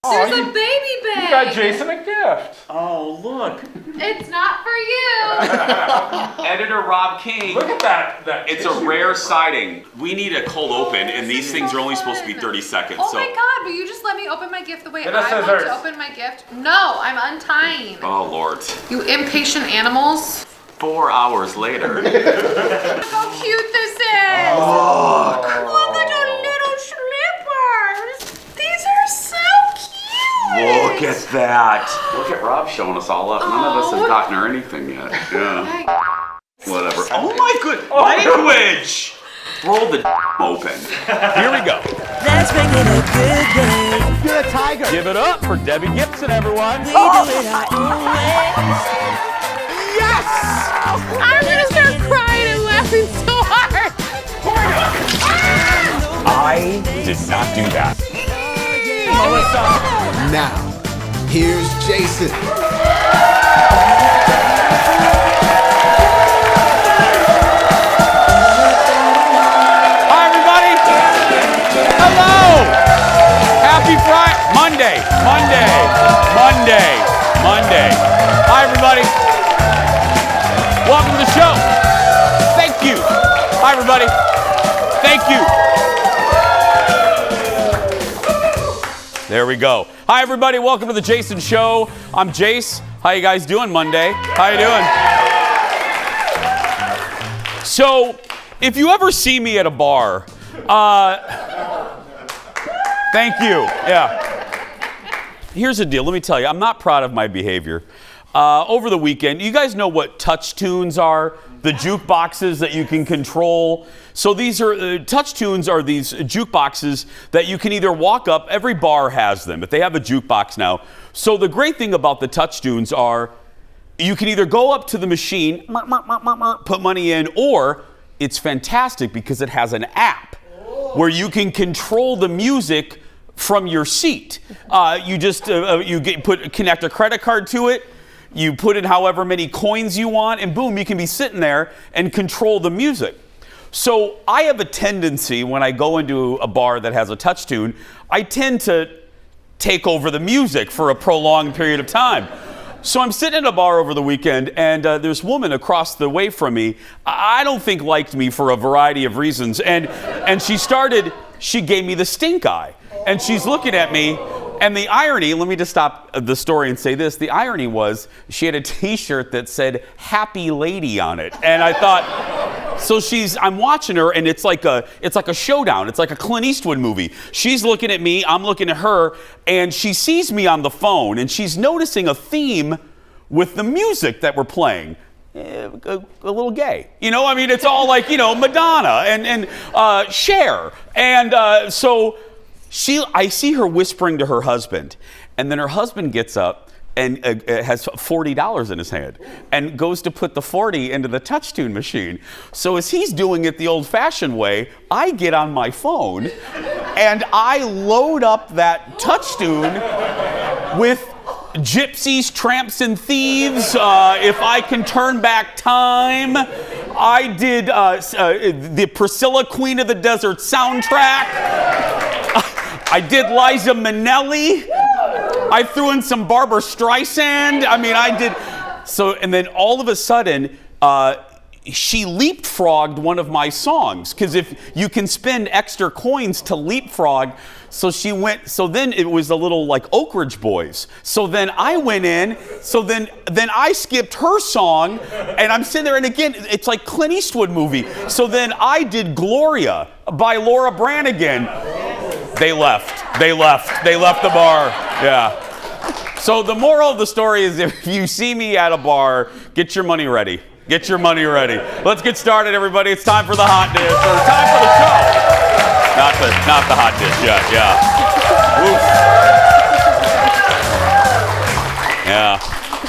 There's a baby bag. You got Jason a gift. Oh, look. It's not for you. Editor Rob King. Look at that. It's a rare sighting. We need a cold open, and these things are only supposed to be 30 seconds. Oh my God, will you just let me open my gift the way Get I us want scissors. to open my gift? No, I'm untying. Oh, Lord. You impatient animals. 4 hours later. Look how cute this is. Look. Look at the little slippers. These are so cute. Look at that. Look at Rob showing us all up. None of us have gotten her anything yet. Yeah. Whatever. Oh my good. Language. Roll the open. Here we go. Let's make it a good day. You're a tiger. Give it up for Debbie Gibson, everyone. We do it our own way. Yes! I'm gonna start crying and laughing so hard. I did not do that. Now, here's Jason. Hi, everybody. Hello. Happy Friday. Monday. Hi, everybody. Welcome to the show. Thank you. Hi, everybody. Thank you. There we go. Hi, everybody. Welcome to the Jason Show. I'm Jace. How you guys doing Monday? How you doing? So, if you ever see me at a bar, thank you. Yeah. Here's the deal. Let me tell you, I'm not proud of my behavior. Over the weekend, you guys know what touch tunes are? The jukeboxes that you can control. So these are, touch tunes are these jukeboxes that you can either walk up, every bar has them, but they have a jukebox now. So the great thing about the touch tunes are, you can either go up to the machine, put money in, or it's fantastic because it has an app where you can control the music from your seat. You just connect a credit card to it, you put in however many coins you want, and boom, you can be sitting there and control the music. So I have a tendency when I go into a bar that has a touch tune, I tend to take over the music for a prolonged period of time. So I'm sitting at a bar over the weekend, and this woman across the way from me, I don't think liked me for a variety of reasons, and she gave me the stink eye. And she's looking at me, and the irony, let me just stop the story and say this, the irony was she had a t-shirt that said Happy Lady on it. And I thought, so I'm watching her, and it's like a showdown. It's like a Clint Eastwood movie. She's looking at me, I'm looking at her, and she sees me on the phone, and she's noticing a theme with the music that we're playing. A little gay. You know, I mean, it's all like, you know, Madonna and Cher. And so I see her whispering to her husband, and then her husband gets up and has $40 in his hand and goes to put the 40 into the touch tune machine. So as he's doing it the old-fashioned way, I get on my phone and I load up that touch tune with Gypsies, Tramps, and Thieves, If I Can Turn Back Time. I did the Priscilla Queen of the Desert soundtrack. I did Liza Minnelli. I threw in some Barbara Streisand. I mean, I did. So, and then all of a sudden, she leapfrogged one of my songs. Because if you can spend extra coins to leapfrog. So then it was a little like Oak Ridge Boys. So then I went in, so then I skipped her song, and I'm sitting there, and again, it's like Clint Eastwood movie. So then I did Gloria by Laura Branigan. They left the bar, yeah. So the moral of the story is if you see me at a bar, get your money ready. Get your money ready. Let's get started, everybody. It's time for the hot dish, or time for the show. Not the hot dish yet, yeah. Oof. Yeah,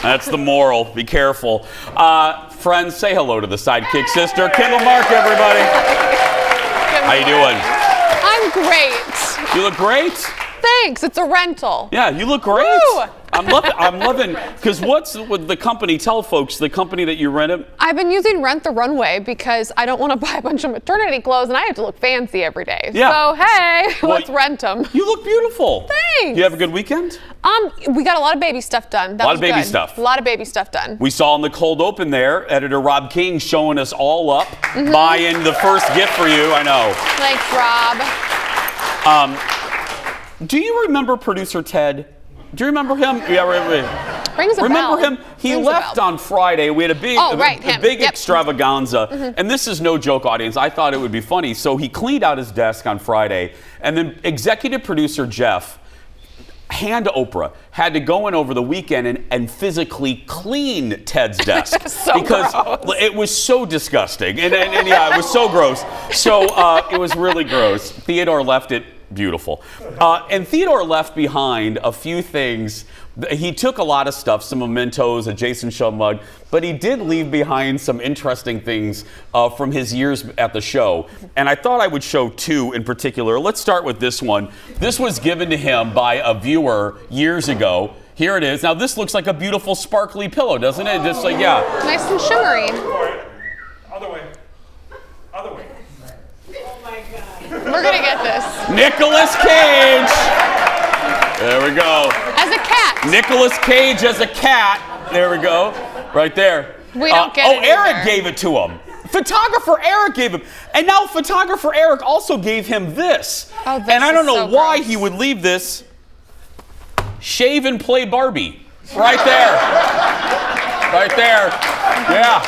that's the moral. Be careful. Friends, say hello to the sidekick sister, Kendall Mark, everybody. How you doing? I'm great. You look great. Thanks. It's a rental. Yeah, you look great. Woo! I'm loving, because what's with the company? Tell folks, the company that you rent it. I've been using Rent the Runway because I don't want to buy a bunch of maternity clothes and I have to look fancy every day. Yeah. So, hey, Well, let's rent them. You look beautiful. Thanks. You have a good weekend? We got a lot of baby stuff done. That A lot was of baby good. stuff. A lot of baby stuff done. We saw in the cold open there, editor Rob King showing us all up, buying the first gift for you. I know. Thanks, Rob. Do you remember producer Ted? Do you remember him? Yeah, right. Rings a Remember bell. him? He Rings a left bell. on Friday. We had a big, him. big Yep. extravaganza. And this is no joke, audience. I thought it would be funny. So he cleaned out his desk on Friday. And then executive producer Jeff, hand to Oprah, had to go in over the weekend and physically clean Ted's desk. Because gross. it was so disgusting. And yeah, it was so gross. So it was really gross. Theodore left it beautiful. And Theodore left behind a few things. He took a lot of stuff, some mementos, a Jason Show mug, but he did leave behind some interesting things from his years at the show. And I thought I would show two in particular. Let's start with this one. This was given to him by a viewer years ago. Here it is. Now this looks like a beautiful sparkly pillow, doesn't it? Just like, yeah. Nice and shimmery. Other way. Other way. We're going to get this. Nicolas Cage. There we go. As a cat. Nicolas Cage as a cat. There we go. Right there. We don't get it Eric either. gave it to him. Photographer Eric gave him. And now photographer Eric also gave him this. Oh, this and I don't is know so why gross. he would leave this. Shave and play Barbie. Right there. Right there. Yeah.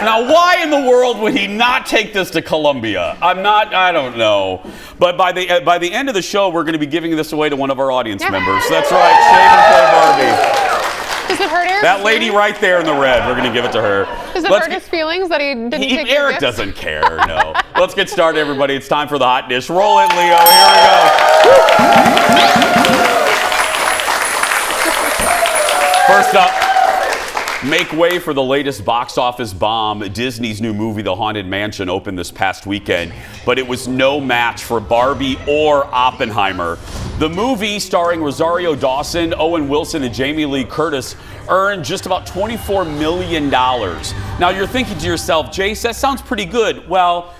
Now, why in the world would he not take this to Columbia? I don't know. But by the end of the show, we're going to be giving this away to one of our audience members. That's right, Shave and Play Barbie. Does it hurt Eric? That lady right there in the red, we're going to give it to her. Does it hurt his feelings that he didn't take your Eric gift? does't care, no. Let's get started, everybody. It's time for the hot dish. Roll it, Leo. Here we go. First up. Make way for the latest box office bomb. Disney's new movie, The Haunted Mansion, opened this past weekend, but it was no match for Barbie or Oppenheimer. The movie, starring Rosario Dawson, Owen Wilson, and Jamie Lee Curtis, earned just about $24 million. Now you're thinking to yourself, Jace, that sounds pretty good. Well,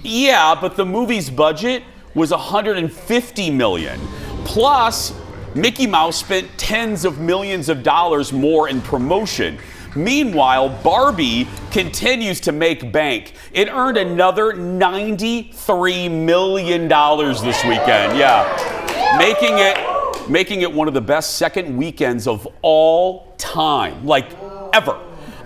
yeah, but the movie's budget was $150 million. Plus, Mickey Mouse spent tens of millions of dollars more in promotion. Meanwhile, Barbie continues to make bank. It earned another $93 million this weekend. Yeah, making it one of the best second weekends of all time, like ever.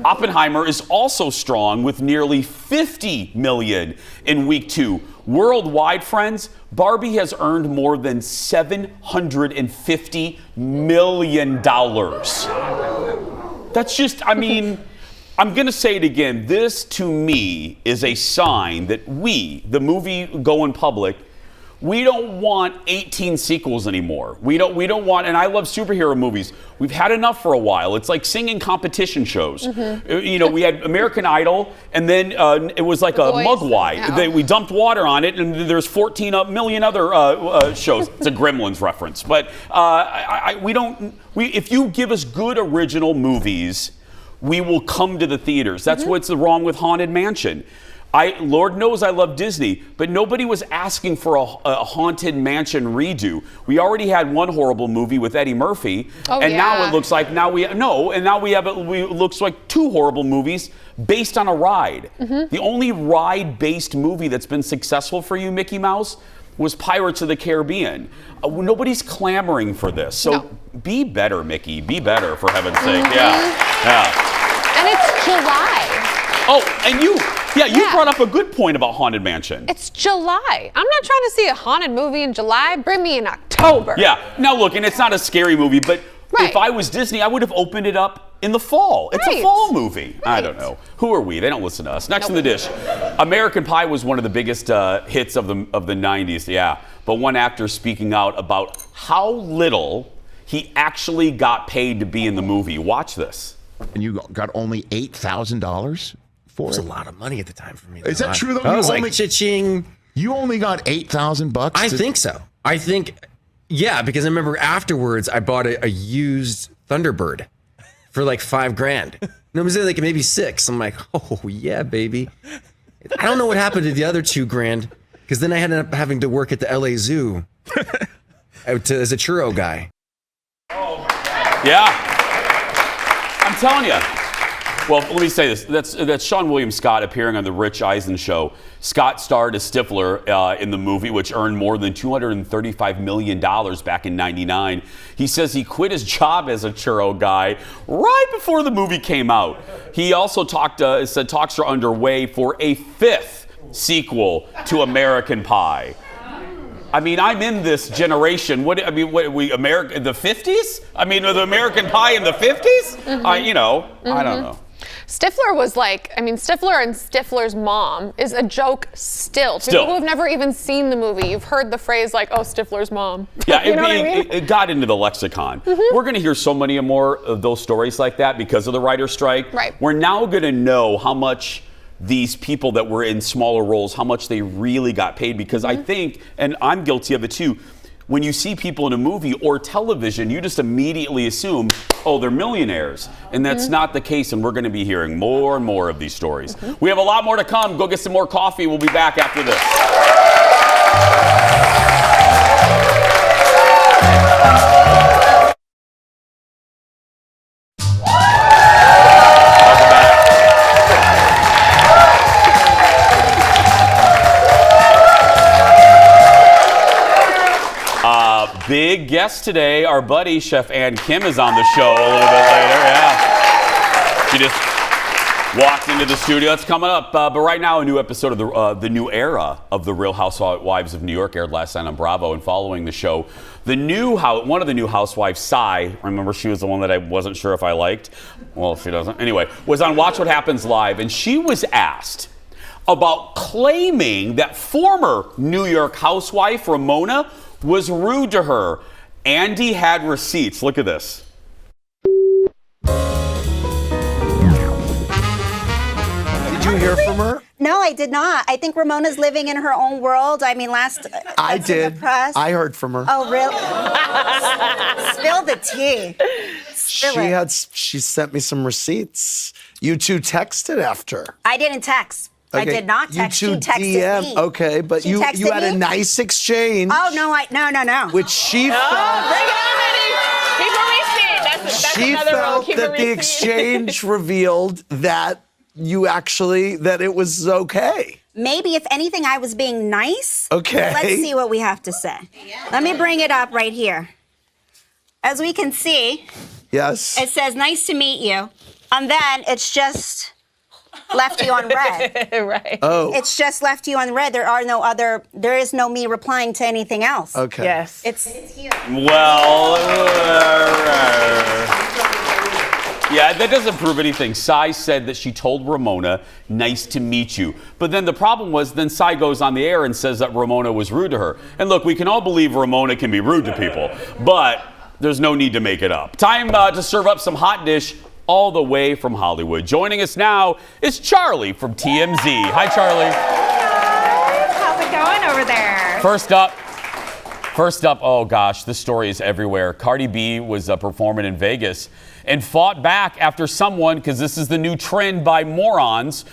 Oppenheimer is also strong with nearly $50 million in week 2. Worldwide, friends, Barbie has earned more than $750 million. That's just, I mean, I'm going to say it again. This, to me, is a sign that we, the movie-going public, we don't want 18 sequels anymore. We don't want, and I love superhero movies. We've had enough for a while. It's like singing competition shows. You know, we had American Idol, and then it was like a Mugwai. Yeah. We dumped water on it, and there's 14 million other shows. It's a Gremlins reference. But if you give us good original movies, we will come to the theaters. That's what's wrong with Haunted Mansion. Lord knows I love Disney, but nobody was asking for a Haunted Mansion redo. We already had one horrible movie with Eddie Murphy, and now it looks like it looks like two horrible movies based on a ride. The only ride-based movie that's been successful for you, Mickey Mouse, was Pirates of the Caribbean. Nobody's clamoring for this, so be better, Mickey. Be better, for heaven's sake. Yeah. And it's July. Oh, and you brought up a good point about Haunted Mansion. It's July. I'm not trying to see a haunted movie in July. Bring me in October. Yeah. Now look, and it's not a scary movie, but if I was Disney, I would have opened it up in the fall. It's a fall movie. I don't know. Who are we? They don't listen to us. Next in the dish. American Pie was one of the biggest hits of the 90s, yeah. But one actor speaking out about how little he actually got paid to be in the movie. Watch this. And you got only $8,000 for it? It was a lot of money at the time for me. Is that true, though? I was like, cha-ching. You only got $8,000? I think so. I think Yeah, because I remember afterwards I bought a used Thunderbird for like $5,000. And it was like maybe 6. I'm like, oh yeah, baby. I don't know what happened to the other $2,000 because then I ended up having to work at the LA Zoo as a churro guy. Yeah. I'm telling you. Well, let me say this. That's Sean William Scott appearing on The Rich Eisen Show. Scott starred as Stifler in the movie, which earned more than $235 million back in '99. He says he quit his job as a churro guy right before the movie came out. He also said talks are underway for a 5th sequel to American Pie. I mean, I'm in this generation. The 50s? I mean, the American Pie in the 50s? Mm-hmm. I don't know. Stifler was Stifler and Stifler's mom is a joke still. To people who have never even seen the movie, you've heard the phrase like, oh, Stifler's mom. Yeah, you know what I mean? it got into the lexicon. We're going to hear so many more of those stories like that because of the writer's strike. Right. We're now going to know how much these people that were in smaller roles, how much they really got paid. Because I think, and I'm guilty of it too, when you see people in a movie or television, you just immediately assume, oh, they're millionaires. And that's not the case, and we're going to be hearing more and more of these stories. We have a lot more to come. Go get some more coffee. We'll be back after this. Big guest today, our buddy Chef Ann Kim is on the show a little bit later. Yeah, she just walked into the studio. It's coming up, but right now a new episode of the new era of The Real Housewives of New York aired last night on Bravo. And following the show, one of the new housewives, Sai, remember she was the one that I wasn't sure if I liked. Well, she doesn't. Anyway, was on Watch What Happens Live, and she was asked about claiming that former New York housewife Ramona was rude to her. Andy had receipts. Look at this. Did you hear from her? No, I did not. I think Ramona's living in her own world. I mean, I did. Press. I heard from her. Oh, really? Spill the tea. She sent me some receipts. You two texted after. I didn't text. Okay. I did not text. You two she texted DM. me. Okay, but you had a nice exchange. Oh no, no. Which she felt. Bring it on, honey. Keep a receipt. That's she another rule. felt Keep that a the receipt. exchange revealed that that it was okay. Maybe if anything, I was being nice. Okay. Let's see what we have to say. Let me bring it up right here. As we can see, yes, it says "nice to meet you," and then it's just left you on red. Right. Oh. It's just left you on red. There is no me replying to anything else. Okay. Yes. It's here. Well, yeah, that doesn't prove anything. Sai said that she told Ramona, nice to meet you. But then the problem was, then Sai goes on the air and says that Ramona was rude to her. And look, we can all believe Ramona can be rude to people, but there's no need to make it up. Time to serve up some hot dish all the way from Hollywood. Joining us now is Charlie from TMZ. Hi, Charlie. Hey guys, how's it going over there? First up, oh gosh, this story is everywhere. Cardi B was performing in Vegas and fought back after someone, because this is the new trend by morons,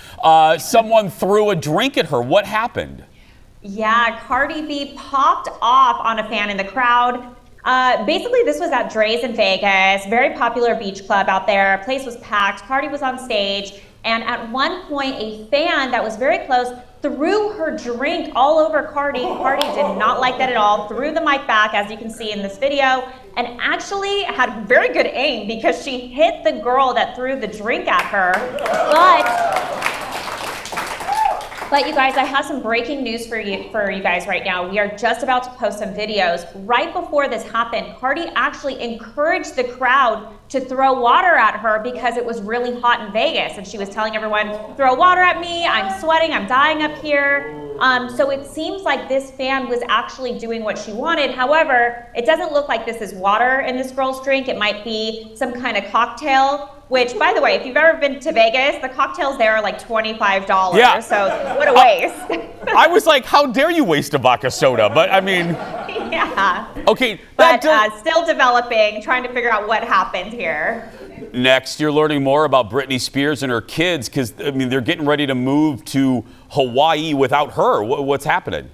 someone threw a drink at her. What happened? Yeah, Cardi B popped off on a fan in the crowd. Basically, this was at Dre's in Vegas, very popular beach club out there. Place was packed, Cardi was on stage, and at one point, a fan that was very close threw her drink all over Cardi. Cardi did not like that at all, threw the mic back, as you can see in this video, and actually had very good aim because she hit the girl that threw the drink at her. But you guys, I have some breaking news for you guys right now. We are just about to post some videos. Right before this happened, Cardi actually encouraged the crowd to throw water at her because it was really hot in Vegas. And she was telling everyone, throw water at me, I'm sweating, I'm dying up here. So it seems like this fan was actually doing what she wanted. However, it doesn't look like this is water in this girl's drink. It might be some kind of cocktail. Which, by the way, if you've ever been to Vegas, the cocktails there are like $25. Yeah. So what a waste. I was like, how dare you waste a vodka soda? But I mean, Yeah. Okay, But still developing, trying to figure out what happened here. Next, you're learning more about Britney Spears and her kids because, I mean, they're getting ready to move to Hawaii without her. What's happening?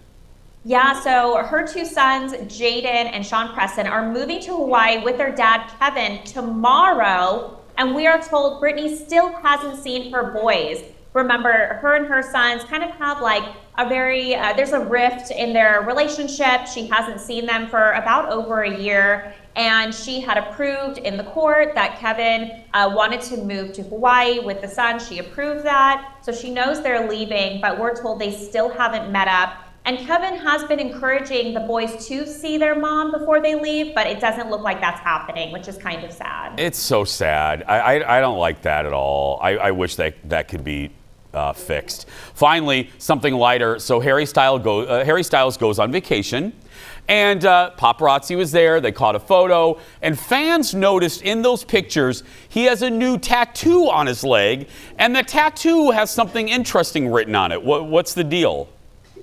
Yeah, so her two sons, Jaden and Sean Preston, are moving to Hawaii with their dad, Kevin, tomorrow. And we are told Britney still hasn't seen her boys. Remember, her and her sons kind of have like a very, there's a rift in their relationship. She hasn't seen them for about over a year. And she had approved in the court that Kevin wanted to move to Hawaii with the son. She approved that. So she knows they're leaving, but we're told they still haven't met up. And Kevin has been encouraging the boys to see their mom before they leave, but it doesn't look like that's happening, which is kind of sad. It's so sad. I don't like that at all. I wish that could be fixed. Finally, something lighter. So Harry Styles goes on vacation. And paparazzi was there. They caught a photo. And fans noticed in those pictures, he has a new tattoo on his leg. And the tattoo has something interesting written on it. What's the deal?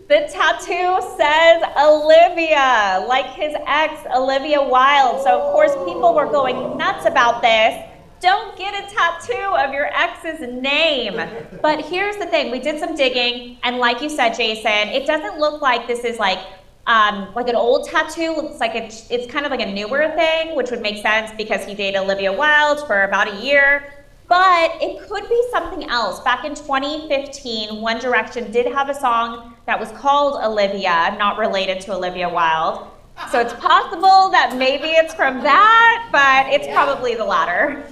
The tattoo says Olivia, like his ex, Olivia Wilde. So, of course, people were going nuts about this. Don't get a tattoo of your ex's name. But here's the thing. We did some digging. And like you said, Jason, it doesn't look like this is like an old tattoo. Looks like it's kind of like a newer thing, which would make sense because he dated Olivia Wilde for about a year. But it could be something else. Back in 2015, One Direction did have a song that was called Olivia, not related to Olivia Wilde. So it's possible that maybe it's from that, but it's probably the latter.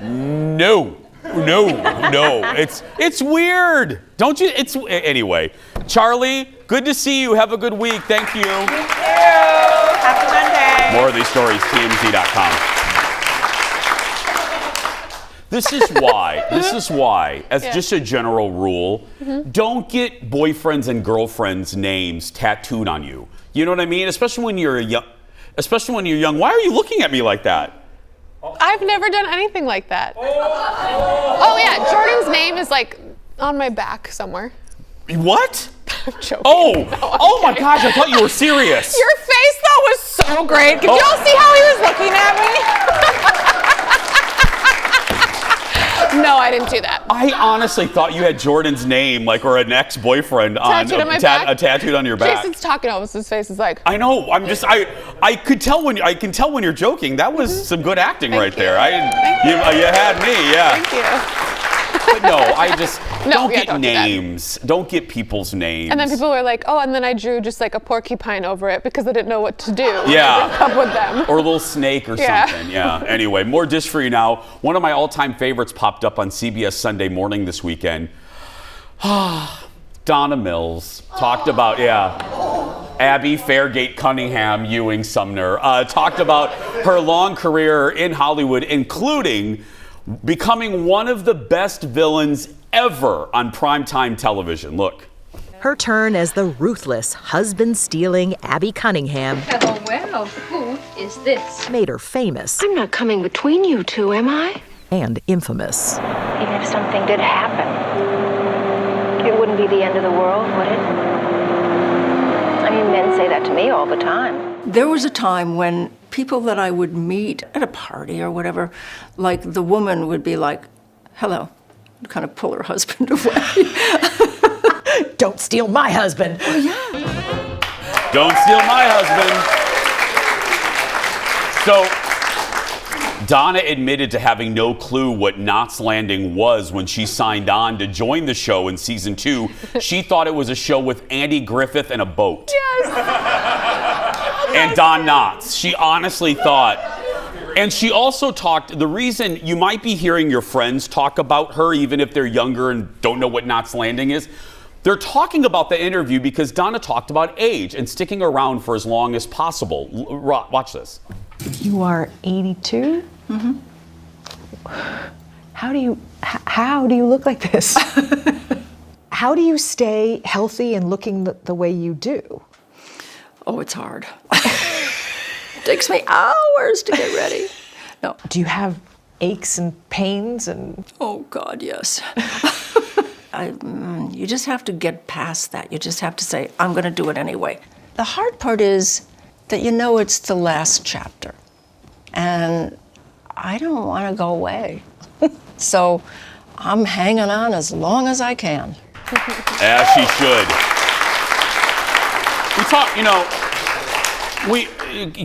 No. It's weird. Don't you? Anyway. Charlie, good to see you. Have a good week. Thank you. You too. Happy Monday. More of these stories, TMZ.com. This is why, as just a general rule, don't get boyfriends and girlfriends' names tattooed on you. You know what I mean? Especially when you're young. Why are you looking at me like that? I've never done anything like that. Oh yeah, Jordan's name is like on my back somewhere. What? I'm joking. Oh my gosh, I thought you were serious. Your face though was so great. Could y'all see how he was looking at me? No, I didn't do that. I honestly thought you had Jordan's name, like, or an ex-boyfriend tattooed on my back. Tattooed on your back. Jason's talking almost. His face is like. I know. I can tell when you're joking. That was some good acting right there. You had me. Yeah. Thank you. But no, don't get names. Don't get people's names. And then people were like, oh, and then I drew just like a porcupine over it because I didn't know what to do. Yeah. Up with them. Or a little snake or something. Yeah. Anyway, more dish for you now. One of my all-time favorites popped up on CBS Sunday Morning this weekend. Donna Mills talked about, Abby, Fairgate, Cunningham, Ewing, Sumner. Talked about her long career in Hollywood, including becoming one of the best villains ever on primetime television. Look. Her turn as the ruthless, husband-stealing Abby Cunningham. Oh, well, who is this? Made her famous. I'm not coming between you two, am I? And infamous. Even if something did happen, it wouldn't be the end of the world, would it? I mean, men say that to me all the time. There was a time when people that I would meet at a party or whatever, like the woman would be like, hello, kind of pull her husband away. Don't steal my husband. Oh, yeah. Don't steal my husband. So, Donna admitted to having no clue what Knots Landing was when she signed on to join the show in season 2. She thought it was a show with Andy Griffith and a boat. Yes. And Don Knotts. She honestly thought. And she also talked, the reason you might be hearing your friends talk about her, even if they're younger and don't know what Knots Landing is, they're talking about the interview because Donna talked about age and sticking around for as long as possible. Watch this. You are 82? Mm-hmm. How do you look like this? How do you stay healthy and looking the way you do? Oh, it's hard. It takes me hours to get ready. No. Do you have aches and pains and? Oh God, yes. You just have to get past that. You just have to say, I'm going to do it anyway. The hard part is that you know it's the last chapter. And I don't want to go away. So I'm hanging on as long as I can. As she should. We talk,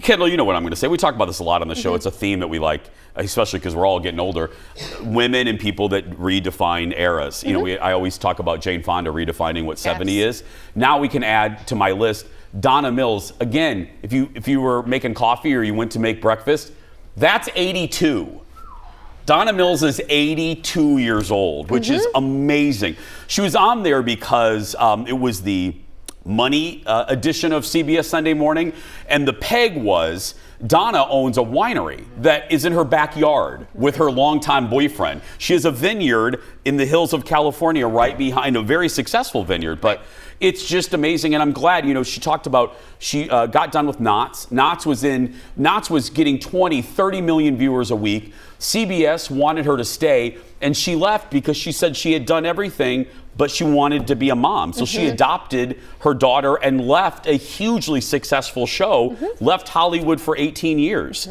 Kendall, you know what I'm going to say. We talk about this a lot on the show. It's a theme that we like, especially because we're all getting older. Women and people that redefine eras. I always talk about Jane Fonda redefining what 70 is. Now we can add to my list Donna Mills. Again, if you were making coffee or you went to make breakfast, that's 82. Donna Mills is 82 years old, which is amazing. She was on there because it was the Money edition of CBS Sunday Morning, and the peg was Donna owns a winery that is in her backyard with her longtime boyfriend. She has a vineyard in the hills of California right behind a very successful vineyard, but it's just amazing. And I'm glad, she talked about, she got done with Knots. Knots was getting 20, 30 million viewers a week. CBS wanted her to stay, and she left because she said she had done everything, but she wanted to be a mom. So she adopted her daughter and left a hugely successful show, left Hollywood for 18 years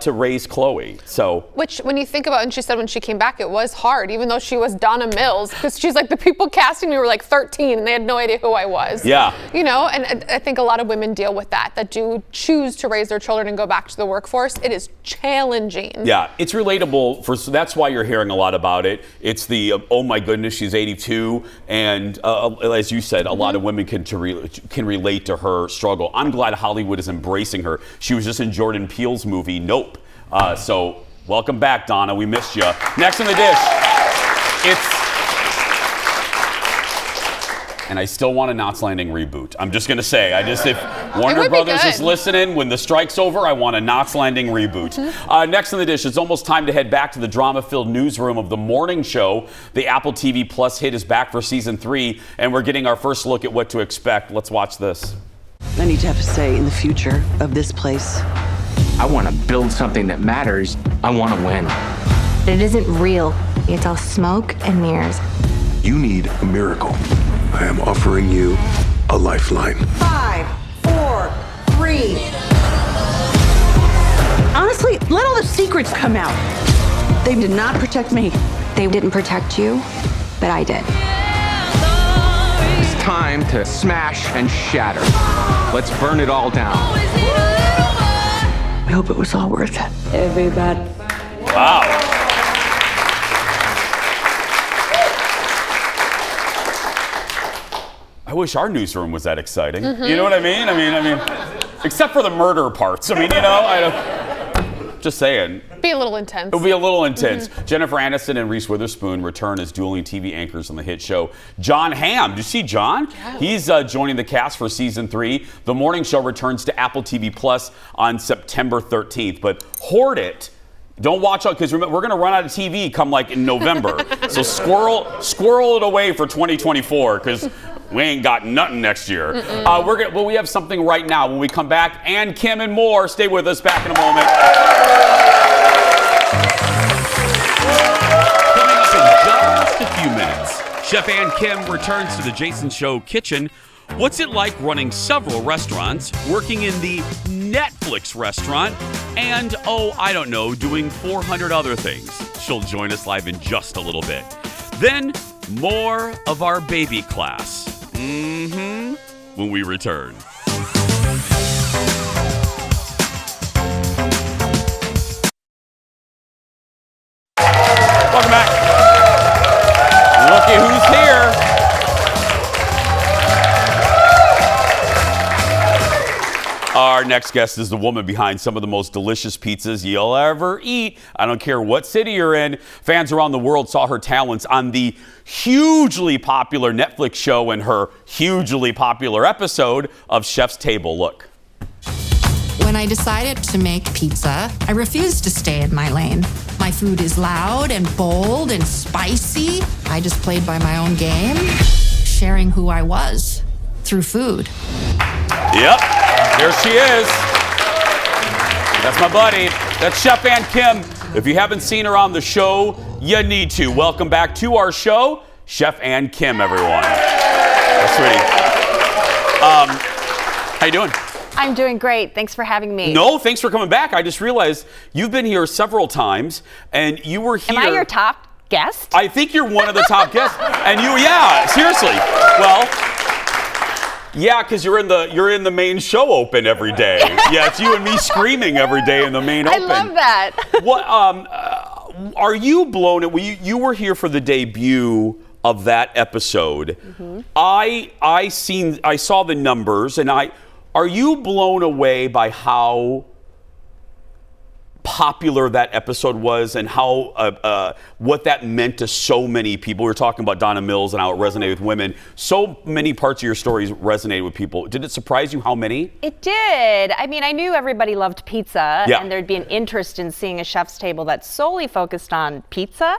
to raise Chloe. So, which, when you think about it, and she said when she came back, it was hard, even though she was Donna Mills, because she's like, the people casting me were like 13 and they had no idea who I was. Yeah. And I think a lot of women deal with that do choose to raise their children and go back to the workforce. It is challenging. Yeah, it's relatable. So that's why you're hearing a lot about it. It's the, oh my goodness, she's 82. And as you said, a lot of women can relate to her struggle. I'm glad Hollywood is embracing her. She was just in Jordan Peele's movie, Nope. So welcome back, Donna. We missed you. Next on the dish, and I still want a Knots Landing reboot. I'm just going to say, if Warner Brothers is listening, when the strike's over, I want a Knots Landing reboot. Next on the dish, it's almost time to head back to the drama-filled newsroom of the morning show. The Apple TV Plus hit is back for season 3, and we're getting our first look at what to expect. Let's watch this. I need to have a say in the future of this place. I want to build something that matters. I want to win. It isn't real. It's all smoke and mirrors. You need a miracle. I am offering you a lifeline. 5, 4, 3. Honestly, let all the secrets come out. They did not protect me. They didn't protect you, but I did. It's time to smash and shatter. Let's burn it all down. I hope it was all worth it. Everybody. Wow. I wish our newsroom was that exciting. You know what I mean? I mean, except for the murder parts. I mean, I don't. Just saying. Be a little intense. It'll be a little intense. Jennifer Aniston and Reese Witherspoon return as dueling TV anchors on the hit show Jon Hamm. Did you see Jon? Yeah. He's joining the cast for season 3. The morning show returns to Apple TV Plus on September 13th. But hoard it. Don't watch out, because we're going to run out of TV come like in November. So squirrel it away for 2024, because we ain't got nothing next year. We have something right now. When we come back, Ann, Kim, and more. Stay with us. Back in a moment. Coming up in just a few minutes, Chef Ann Kim returns to the Jason Show kitchen. What's it like running several restaurants, working in the Netflix restaurant, and, doing 400 other things? She'll join us live in just a little bit. Then, more of our baby class. When we return. Welcome back. Look at who's here. Our next guest is the woman behind some of the most delicious pizzas you'll ever eat. I don't care what city you're in. Fans around the world saw her talents on the hugely popular Netflix show and her hugely popular episode of Chef's Table. Look. When I decided to make pizza, I refused to stay in my lane. My food is loud and bold and spicy. I just played by my own game, sharing who I was through food. Yep, there she is. That's my buddy. That's Chef Ann Kim. If you haven't seen her on the show, you need to. Welcome back to our show, Chef Ann Kim, everyone. That's sweetie. How you doing? I'm doing great. Thanks for having me. No, thanks for coming back. I just realized you've been here several times, and you were here. Am I your top guest? I think you're one of the top guests. And seriously. Well, yeah, because you're in the main show open every day. Yeah, it's you and me screaming every day in the main open. I love that. What are you blown away? You were here for the debut of that episode. Mm-hmm. I saw the numbers, and are you blown away by how popular that episode was and how what that meant to so many people? We were talking about Donna Mills and how it resonated with women. So many parts of your stories resonated with people. Did it surprise you how many? It did. I mean, I knew everybody loved pizza, Yeah. and there'd be an interest in seeing a chef's table that's solely focused on pizza.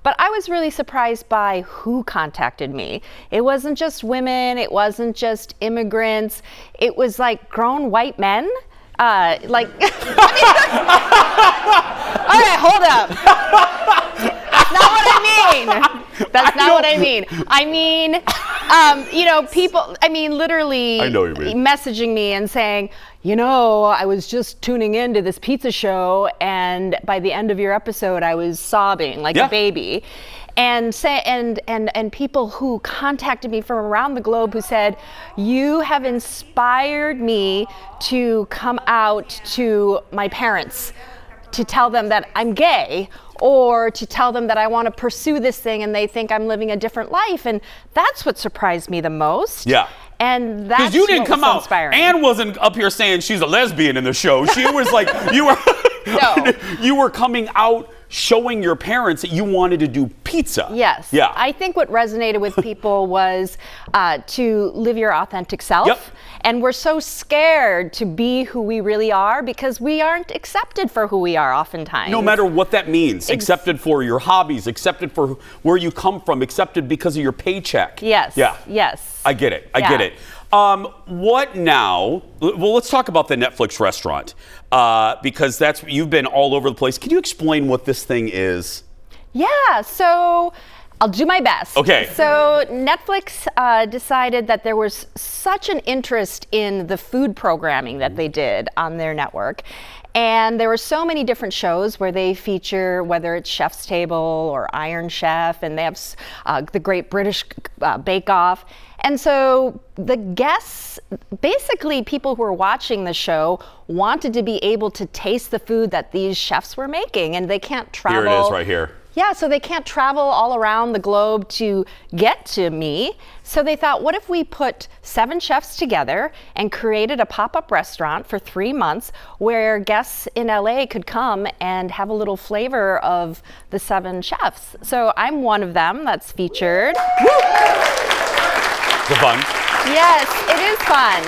But I was really surprised by who contacted me. It wasn't just women. It wasn't just immigrants. It was like grown white men. All right, hold up. That's not what I mean. That's not what I mean. I mean, people, literally I know what you mean. messaging me and saying, I was just tuning into this pizza show, and by the end of your episode, I was sobbing like a baby. And people who contacted me from around the globe who said, you have inspired me to come out to my parents, to tell them that I'm gay, or to tell them that I want to pursue this thing and they think I'm living a different life. And that's what surprised me the most. Yeah. And that's because you didn't what come was so out. inspiring. Anne wasn't up here saying she's a lesbian in the show. She was like, you were coming out showing your parents that you wanted to do pizza. Yes. Yeah. I think what resonated with people was to live your authentic self. Yep. And we're so scared to be who we really are because we aren't accepted for who we are oftentimes. No matter what that means. Accepted for your hobbies, accepted for where you come from, accepted because of your paycheck. Yes. Yeah. Yes. I get it. I get it. What now? Well, let's talk about the Netflix restaurant because you've been all over the place. Can you explain what this thing is? Yeah, so I'll do my best. Okay. So Netflix decided that there was such an interest in the food programming that they did on their network. And there were so many different shows where they feature, whether it's Chef's Table or Iron Chef, and they have the Great British Bake Off. And so the guests, basically people who were watching the show, wanted to be able to taste the food that these chefs were making, and they can't travel. Here it is right here. Yeah, so they can't travel all around the globe to get to me. So they thought, what if we put 7 chefs together and created a pop-up restaurant for 3 months where guests in LA could come and have a little flavor of the 7 chefs. So I'm one of them that's featured. Is it fun? Yes, it is fun.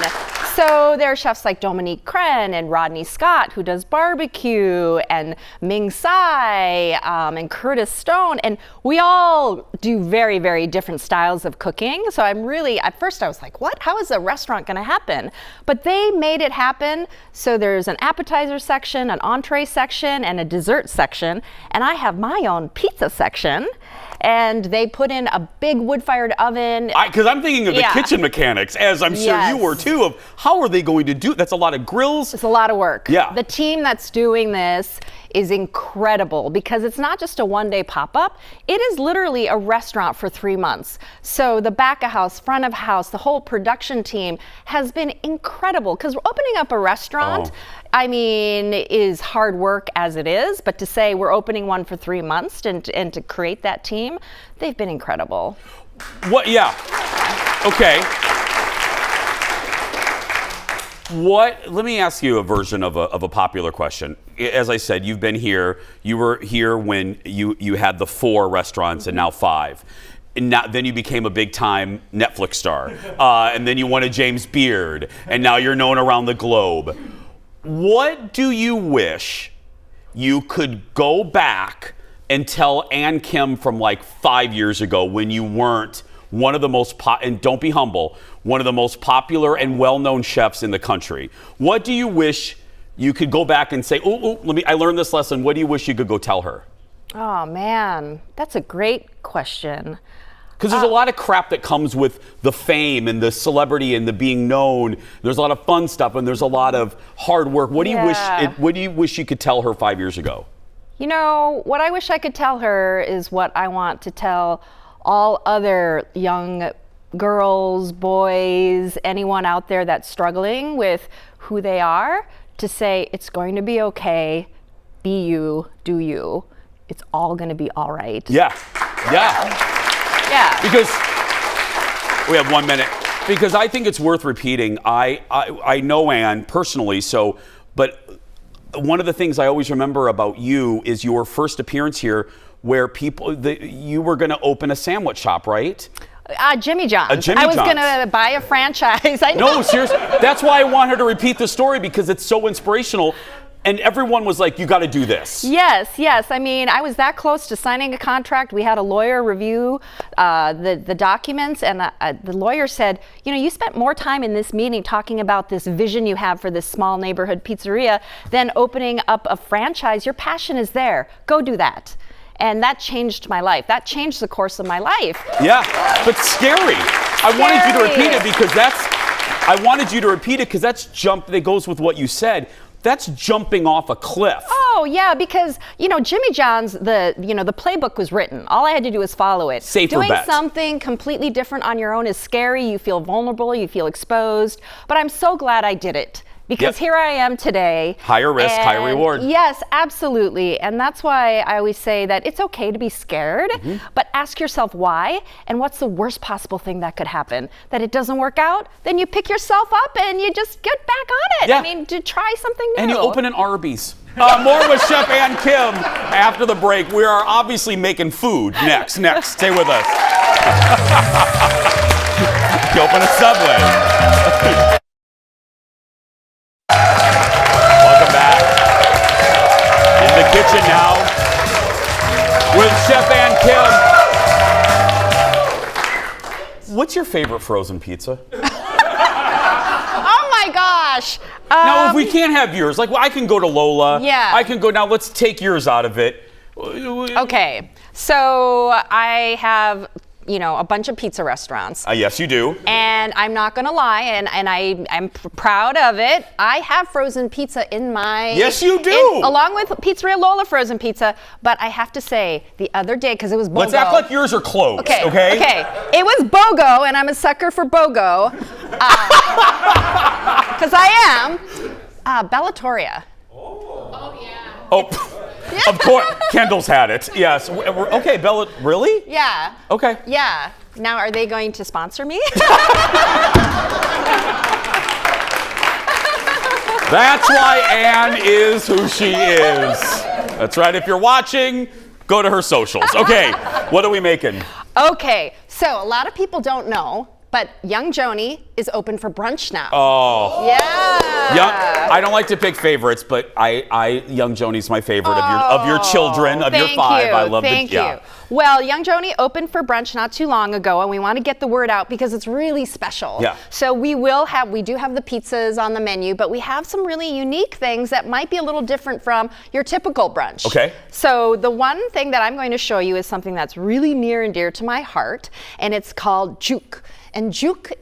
So there are chefs like Dominique Crenn and Rodney Scott, who does barbecue, and Ming Tsai, and Curtis Stone, and we all do very, very different styles of cooking. So at first I was like, what? How is a restaurant gonna happen? But they made it happen. So there's an appetizer section, an entree section, and a dessert section, and I have my own pizza section. And they put in a big wood-fired oven. Because I'm thinking of the kitchen mechanics, as I'm sure you were too, of how are they going to do? That's a lot of grills. It's a lot of work. Yeah. The team that's doing this is incredible because it's not just a one-day pop-up. It is literally a restaurant for 3 months. So the back of house, front of house, the whole production team has been incredible because opening up a restaurant, is hard work as it is, but to say we're opening one for 3 months and to create that team, they've been incredible. What? Yeah. Okay. Let me ask you a version of a popular question. As I said, you've been here. You were here when you had the 4 restaurants and now 5. And then you became a big-time Netflix star. And then you won a James Beard. And now you're known around the globe. What do you wish you could go back and tell Ann Kim from like 5 years ago when you weren't one of the most, and don't be humble, one of the most popular and well-known chefs in the country? What do you wish you could go back and say, I learned this lesson. What do you wish you could go tell her? Oh man, that's a great question. Because there's a lot of crap that comes with the fame and the celebrity and the being known. There's a lot of fun stuff and there's a lot of hard work. What do you wish you could tell her 5 years ago? You know, what I wish I could tell her is what I want to tell all other young girls, boys, anyone out there that's struggling with who they are, to say it's going to be okay. Be you, do you. It's all going to be all right. Yeah. Because we have 1 minute. Because I think it's worth repeating. I know Ann personally, but one of the things I always remember about you is your first appearance here, where you were going to open a sandwich shop, right? Jimmy John's. Jimmy I was John's. going to buy a franchise. No, seriously. That's why I want her to repeat the story, because it's so inspirational. And everyone was like, you got to do this. Yes. I mean, I was that close to signing a contract. We had a lawyer review the documents, and the lawyer said, you know, you spent more time in this meeting talking about this vision you have for this small neighborhood pizzeria than opening up a franchise. Your passion is there. Go do that. And that changed my life. That changed the course of my life. Yeah, but scary. I wanted you to repeat it because that goes with what you said. That's jumping off a cliff. Oh yeah, because Jimmy John's, the playbook was written. All I had to do was follow it. Safer bet. Doing something completely different on your own is scary. You feel vulnerable. You feel exposed. But I'm so glad I did it. Because here I am today. Higher risk, higher reward. Yes, absolutely. And that's why I always say that it's okay to be scared, but ask yourself why and what's the worst possible thing that could happen. That it doesn't work out, then you pick yourself up and you just get back on it. Yeah. I mean, to try something new. And you open an Arby's. More with Chef Ann Kim after the break. We are obviously making food next. Stay with us. You open a Subway. Kitchen now with Chef Ann Kim. What's your favorite frozen pizza? Oh my gosh. Now, if we can't have yours, like I can go to Lola. Yeah. I can go, now let's take yours out of it. Okay, so I have a bunch of pizza restaurants. Yes, you do. And I'm not gonna lie, and I'm proud of it. I have frozen pizza in my... Yes, you do. Along with Pizzeria Lola frozen pizza. But I have to say, the other day, because it was BOGO. Let's act like yours are closed, okay? It was BOGO, and I'm a sucker for BOGO. Because I am. Bellatoria. Oh, yeah. Of course, Kendall's had it. Yes. Okay, Bella, really? Yeah. Okay. Yeah. Now, are they going to sponsor me? That's why Ann is who she is. That's right. If you're watching, go to her socials. Okay, what are we making? Okay, so a lot of people don't know, but Young Joni is open for brunch now. Oh. Yeah. I don't like to pick favorites, but Young Joni's my favorite of your children, of your five. I love Thank you. Well, Young Joni opened for brunch not too long ago, and we want to get the word out because it's really special. Yeah. So we do have the pizzas on the menu, but we have some really unique things that might be a little different from your typical brunch. Okay. So the one thing that I'm going to show you is something that's really near and dear to my heart, and it's called juk. And juk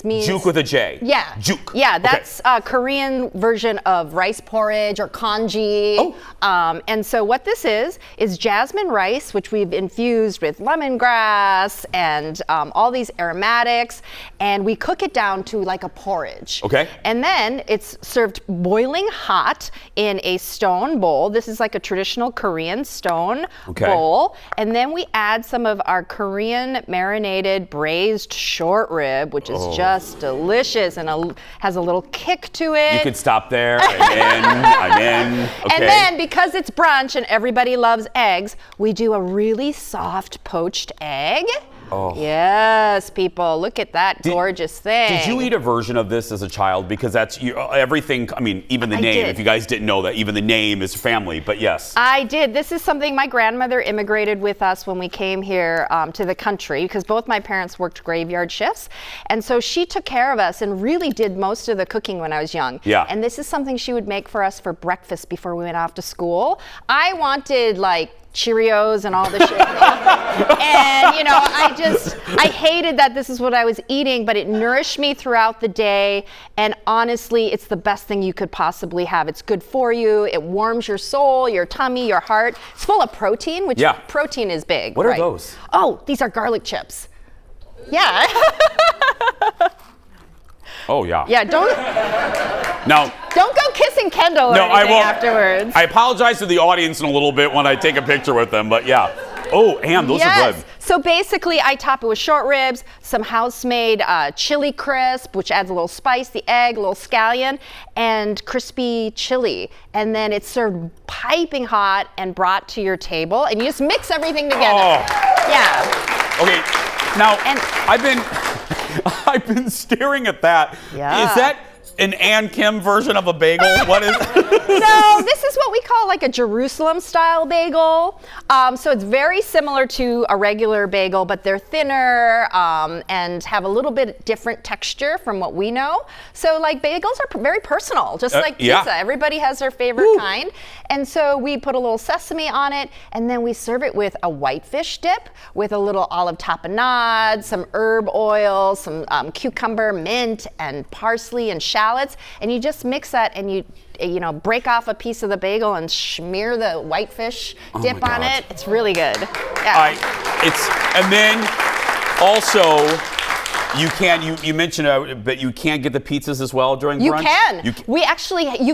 means juk with a J. Yeah. Juk. Yeah, that's a Korean version of rice porridge or congee. Oh. And so what this is jasmine rice, which we've infused with lemongrass and all these aromatics, and we cook it down to like a porridge. Okay. And then it's served boiling hot in a stone bowl. This is like a traditional Korean stone bowl. And then we add some of our Korean marinated braised short rib, which is just delicious and has a little kick to it. You could stop there. I'm in. Okay. And then because it's brunch and everybody loves eggs, we do a really soft poached egg. Oh. Yes, people, look at that gorgeous thing. Did you eat a version of this as a child? Because that's everything. I mean, even the name. did. If you guys didn't know that, even the name is family. But yes. I did. This is something my grandmother immigrated with us when we came here to the country, because both my parents worked graveyard shifts. And so she took care of us and really did most of the cooking when I was young. Yeah. And this is something she would make for us for breakfast before we went off to school. I wanted like Cheerios and all the shit. And, you know, I hated that this is what I was eating, but it nourished me throughout the day. And honestly, it's the best thing you could possibly have. It's good for you. It warms your soul, your tummy, your heart. It's full of protein, which protein is big. What are those? Oh, these are garlic chips. Yeah. Oh, yeah. Yeah, don't go kissing Kendall or anything afterwards. I apologize to the audience in a little bit when I take a picture with them, but yeah. Oh, and those are good. So basically, I top it with short ribs, some house-made chili crisp, which adds a little spice, the egg, a little scallion, and crispy chili. And then it's served piping hot and brought to your table, and you just mix everything together. Oh. Yeah. Okay, now I've been staring at that. Yeah. Is that an Ann Kim version of a bagel? What is? No, this is what we call like a Jerusalem style bagel. So it's very similar to a regular bagel, but they're thinner and have a little bit different texture from what we know. So like bagels are very personal, just like pizza. Yeah. Everybody has their favorite kind. And so we put a little sesame on it, and then we serve it with a whitefish dip with a little olive tapenade, some herb oil, some cucumber, mint, and parsley and shallots. And you just mix that, and you break off a piece of the bagel and smear the whitefish dip on it. It's really good. Yeah. And then also you mentioned but you can get the pizzas as well during You brunch? can. You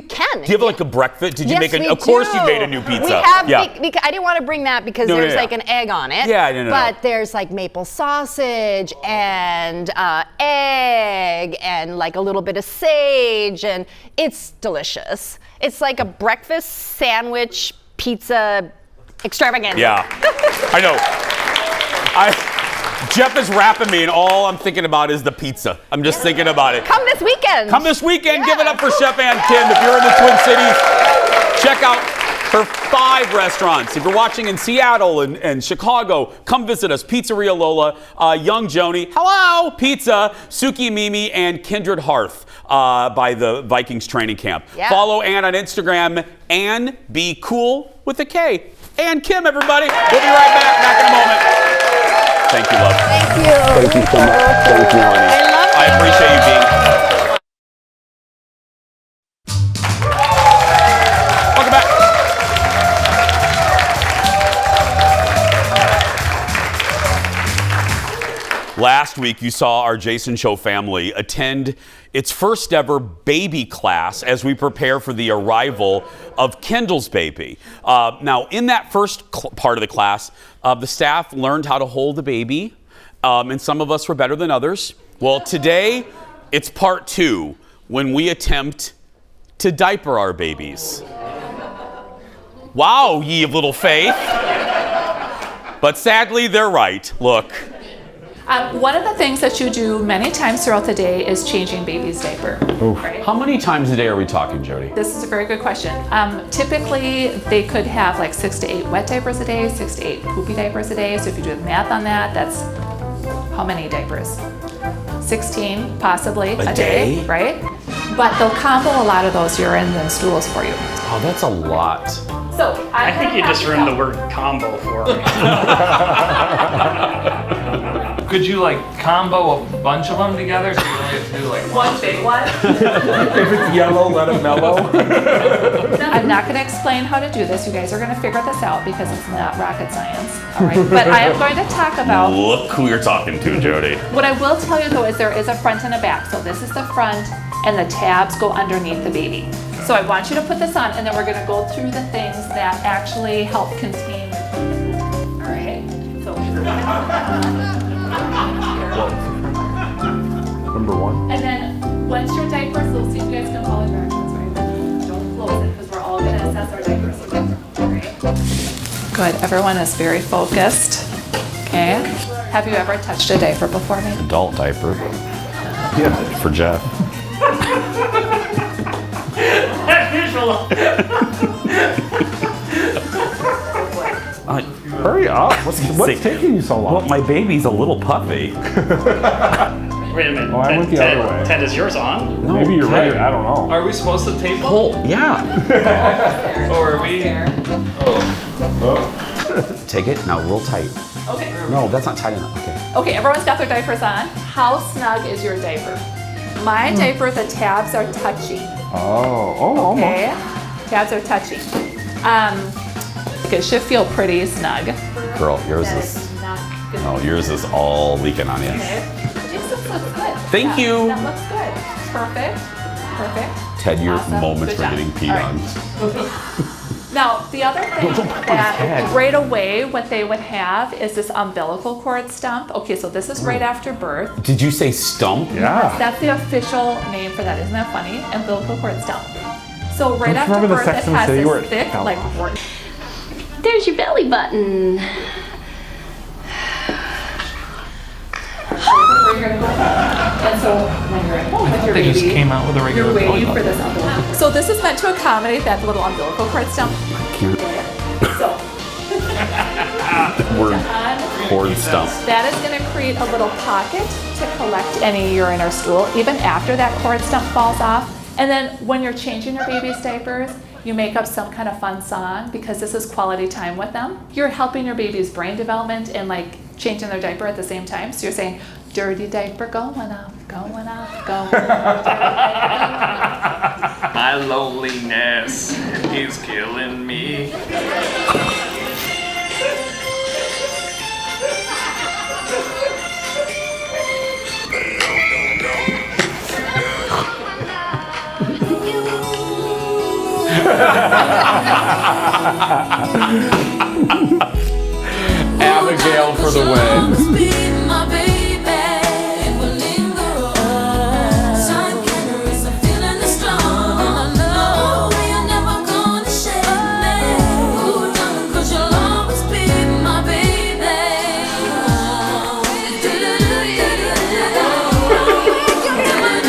can. Do you have like a breakfast? Did you Yes, make we Of course do. you made a new pizza. We have, yeah. I didn't want to bring that because there's like an egg on it. Yeah, no. But there's like maple sausage and egg and like a little bit of sage, and it's delicious. It's like a breakfast sandwich pizza extravaganza. Yeah, I know. Jeff is rapping me, and all I'm thinking about is the pizza. I'm just thinking about it. Come this weekend. Give it up for Chef Ann Kim. If you're in the Twin Cities, check out her 5 restaurants. If you're watching in Seattle and Chicago, come visit us. Pizzeria Lola, Young Joni, Hello Pizza, Suki Mimi, and Kindred Hearth by the Vikings training camp. Yeah. Follow Ann on Instagram, Ann Be Cool with a K. Ann Kim, everybody. We'll be right back in a moment. Thank you, love. Thank you. Thank you so much. Thank you, honey. I appreciate you being here. Welcome back. Last week, you saw our Jason Show family attend its first ever baby class as we prepare for the arrival of Kendall's baby. Now, in that first part of the class, the staff learned how to hold the baby, and some of us were better than others. Well, today, it's part 2, when we attempt to diaper our babies. Wow, ye of little faith. But sadly, they're right. Look. One of the things that you do many times throughout the day is changing baby's diaper. Right? How many times a day are we talking, Jody? This is a very good question. Typically, they could have like 6 to 8 wet diapers a day, 6 to 8 poopy diapers a day. So if you do the math on that, that's how many diapers? 16 possibly a day, right? But they'll combo a lot of those urine and stools for you. Oh, that's a lot. So I think you just ruined the word combo for me. Could you like combo a bunch of them together so you only have to do like one big one? If it's yellow, let it mellow. I'm not going to explain how to do this. You guys are going to figure this out because it's not rocket science. All right. But I am going to talk about. Look who you're talking to, Jody. What I will tell you though is there is a front and a back. So this is the front, and the tabs go underneath the baby. So I want you to put this on, and then we're going to go through the things that actually help contain. All right. So. Number 1. And then once your diapers, so see if you guys can follow directions, right? Don't close it because we're all going to assess our diapers together. All right. Good. Everyone is very focused. Okay. Have you ever touched a diaper before me? Adult diaper. Yeah, for Jeff. Hurry up. What's taking you so long? Well, my baby's a little puppy. Wait a minute. Oh, I went the other way. Ted, is yours on? No, Maybe you're right. I don't know. Are we supposed to tape them? Yeah. Or are we? Oh. Take it, now real tight. Okay. No, that's not tight enough, okay. Okay, everyone's got their diapers on. How snug is your diaper? My diaper, the tabs are touchy. Okay, tabs are touchy. It should feel pretty snug. Girl, yours is, yours is all leaking on you. Okay. Jesus looks good. Thank you. That looks good. Perfect. Ted, your Awesome. moments Good for job. getting peed All right. on. Now, the other thing Don't put that his head. right away what they would have is this umbilical cord stump. Okay, so this is right after birth. Did you say stump? That's the official name for that. Isn't that funny? Umbilical cord stump. So right Don't you after remember the birth, Sex it and the has City where this it thick, fell like, off? cord. There's your belly button. Where you're gonna go. And so when you're at home with your They baby, just came out with a regular you're waiting belly for this umbilical. So this is meant to accommodate that little umbilical cord stump. So Word cord stump. that is going to create a little pocket to collect any urine or stool, even after that cord stump falls off. And then when you're changing your baby's diapers, you make up some kind of fun song because this is quality time with them. You're helping your baby's brain development and like changing their diaper at the same time. So you're saying, dirty diaper going off, going off, going off. My loneliness is killing me. Abigail for the win.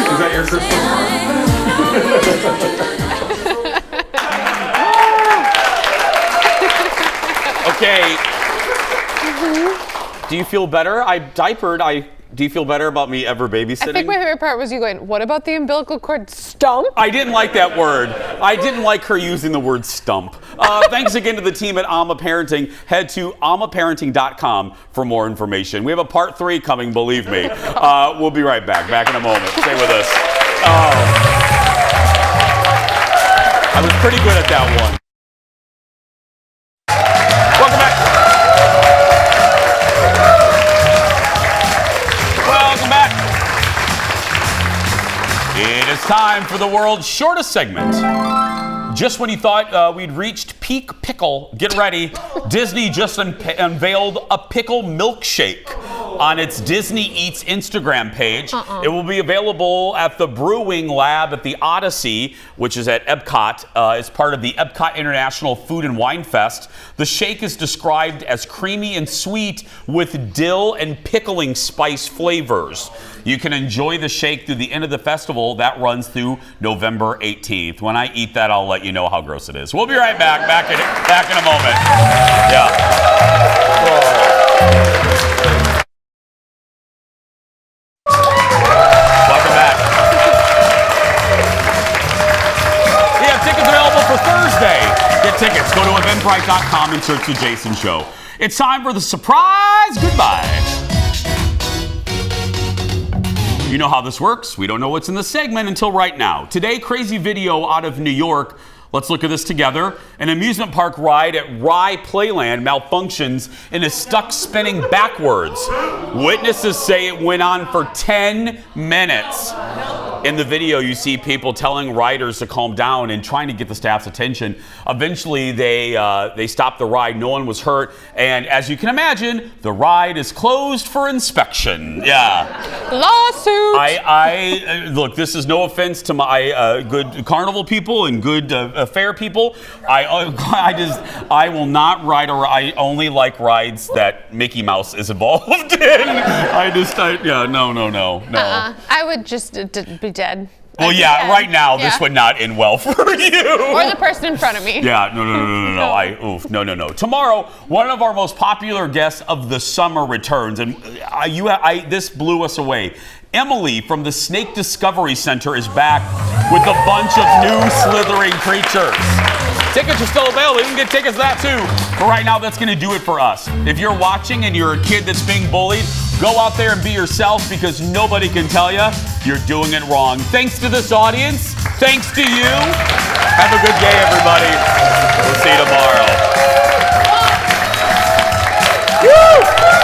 Is that your Christmas Okay. Do you feel better? I diapered. Do you feel better about me ever babysitting? I think my favorite part was you going, what about the umbilical cord stump? I didn't like that word. I didn't like her using the word stump. Thanks again to the team at Alma Parenting. Head to almaparenting.com for more information. We have a part 3 coming, believe me. We'll be right back. Back in a moment. Stay with us. I was pretty good at that one. Welcome back. Welcome back. It is time for the world's shortest segment. Just when you thought we'd reached peak pickle, get ready. Disney just unveiled a pickle milkshake on its Disney Eats Instagram page. It will be available at the Brewing Lab at the Odyssey, which is at Epcot. It's part of the Epcot International Food and Wine Fest. The shake is described as creamy and sweet with dill and pickling spice flavors. You can enjoy the shake through the end of the festival. That runs through November 18th. When I eat that, I'll let you know how gross it is. We'll be right back. Back in a moment. Yeah. Welcome back. We have tickets available for Thursday. Get tickets. Go to eventbrite.com and search The Jason Show. It's time for the surprise goodbye. You know how this works. We don't know what's in the segment until right now. Today, crazy video out of New York. Let's look at this together. An amusement park ride at Rye Playland malfunctions and is stuck spinning backwards. Witnesses say it went on for 10 minutes. In the video, you see people telling riders to calm down and trying to get the staff's attention. Eventually, they stopped the ride. No one was hurt. And as you can imagine, the ride is closed for inspection. Yeah. Lawsuit! Look, this is no offense to my good carnival people and good fair people. I will not ride I only like rides that Mickey Mouse is involved in. No. I would just be dead. Well, yeah, right now this would not end well for you. Or the person in front of me. Yeah, no. Tomorrow, one of our most popular guests of the summer returns, and this blew us away. Emily from the Snake Discovery Center is back with a bunch of new slithering creatures. Tickets are still available. You can get tickets to that too. But right now, that's going to do it for us. If you're watching and you're a kid that's being bullied, go out there and be yourself because nobody can tell you you're doing it wrong. Thanks to this audience. Thanks to you. Have a good day, everybody. We'll see you tomorrow. Woo!